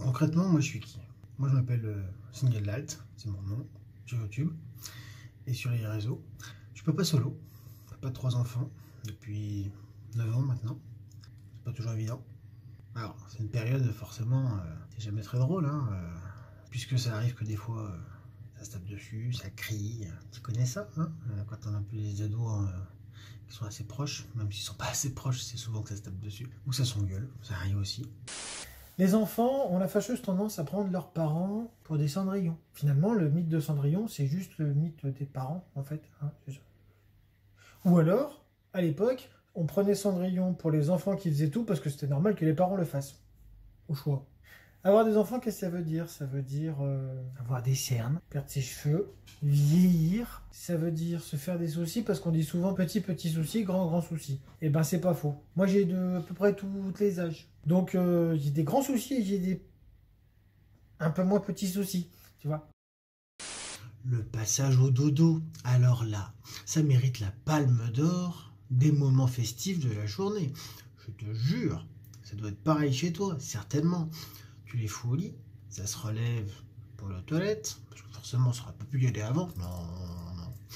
Concrètement, moi je suis qui? Moi je m'appelle Single Alt, c'est mon nom, sur YouTube et sur les réseaux. Je suis papa solo, papa de 3 enfants depuis 9 ans maintenant. C'est pas toujours évident. Alors, c'est une période forcément, c'est jamais très drôle, hein, puisque ça arrive que des fois ça se tape dessus, ça crie. Tu connais ça, hein, quand on a un peu les ados qui sont assez proches, même s'ils sont pas assez proches, c'est souvent que ça se tape dessus, ou ça s'engueule, ça arrive aussi. Les enfants ont la fâcheuse tendance à prendre leurs parents pour des cendrillons. Finalement, le mythe de Cendrillon, c'est juste le mythe des parents, en fait. Hein, c'est ça. Ou alors, à l'époque, on prenait Cendrillon pour les enfants qui faisaient tout parce que c'était normal que les parents le fassent. Au choix. Avoir des enfants, qu'est-ce que ça veut dire? Ça veut dire avoir des cernes, perdre ses cheveux, vieillir. Ça veut dire se faire des soucis parce qu'on dit souvent petit souci, grand souci. Et ben c'est pas faux. Moi j'ai de à peu près tous les âges. Donc j'ai des grands soucis et j'ai des un peu moins petits soucis, tu vois. Le passage au dodo, alors là, ça mérite la palme d'or des moments festifs de la journée. Je te jure, ça doit être pareil chez toi, certainement. Tu les fous au lit, ça se relève pour la toilette, parce que forcément ça aurait pas pu y aller avant. Non.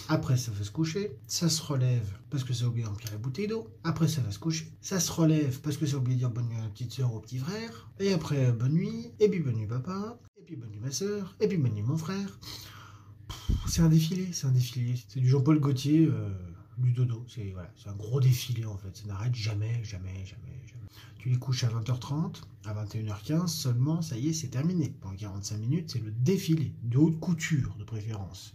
Après ça va se coucher, ça se relève parce que ça a oublié d'emplir la bouteille d'eau. Après ça va se coucher, ça se relève parce que ça a oublié de dire bonne nuit à la petite soeur ou au petit frère. Et après bonne nuit, et puis bonne nuit papa, et puis bonne nuit ma soeur, et puis bonne nuit mon frère. C'est un défilé, c'est un défilé. C'est du Jean-Paul Gaultier, du dodo. C'est voilà, un gros défilé en fait. Ça n'arrête jamais. Tu les couches à 20h30, à 21h15 seulement, ça y est, c'est terminé. Pendant 45 minutes, c'est le défilé, de haute couture de préférence.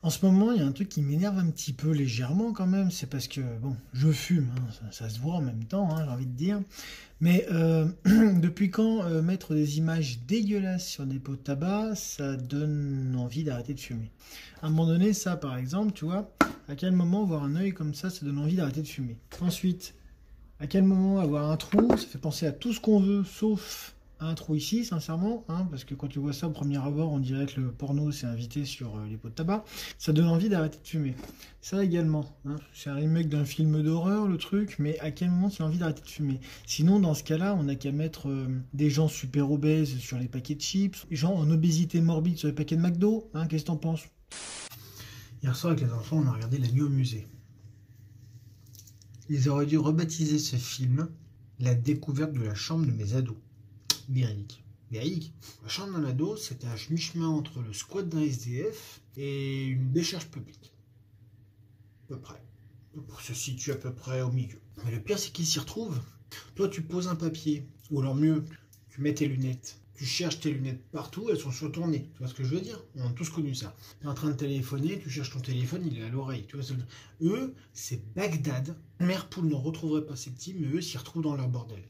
En ce moment, il y a un truc qui m'énerve un petit peu légèrement quand même, c'est parce que, bon, je fume, hein, ça se voit en même temps, hein, j'ai envie de dire, mais depuis quand mettre des images dégueulasses sur des pots de tabac, ça donne envie d'arrêter de fumer? À un moment donné, ça par exemple, tu vois, à quel moment voir un œil comme ça donne envie d'arrêter de fumer? Ensuite, à quel moment avoir un trou, ça fait penser à tout ce qu'on veut, sauf un trou ici, sincèrement, hein, parce que quand tu vois ça au premier abord, on dirait que le porno s'est invité sur les pots de tabac. Ça donne envie d'arrêter de fumer. Ça également, hein, c'est un remake d'un film d'horreur, le truc, mais à quel moment tu as envie d'arrêter de fumer? Sinon, dans ce cas-là, on n'a qu'à mettre des gens super obèses sur les paquets de chips, des gens en obésité morbide sur les paquets de McDo, hein, qu'est-ce que t'en penses? Hier soir, avec les enfants, on a regardé La Nuit au musée. Ils auraient dû rebaptiser ce film La découverte de la chambre de mes ados. Véridique. La chambre d'un ado, c'était à mi-chemin entre le squat d'un SDF et une décharge publique. À peu près. Pour se situer à peu près au milieu. Mais le pire, c'est qu'ils s'y retrouvent. Toi, tu poses un papier, ou alors mieux, tu mets tes lunettes. Tu cherches tes lunettes partout, elles sont sur ton nez. Tu vois ce que je veux dire? On a tous connu ça. Tu es en train de téléphoner, tu cherches ton téléphone, il est à l'oreille. Tu vois ce que je veux dire? Eux, c'est Bagdad. Mère poule ne retrouverait pas ses petits, mais eux s'y retrouvent dans leur bordel.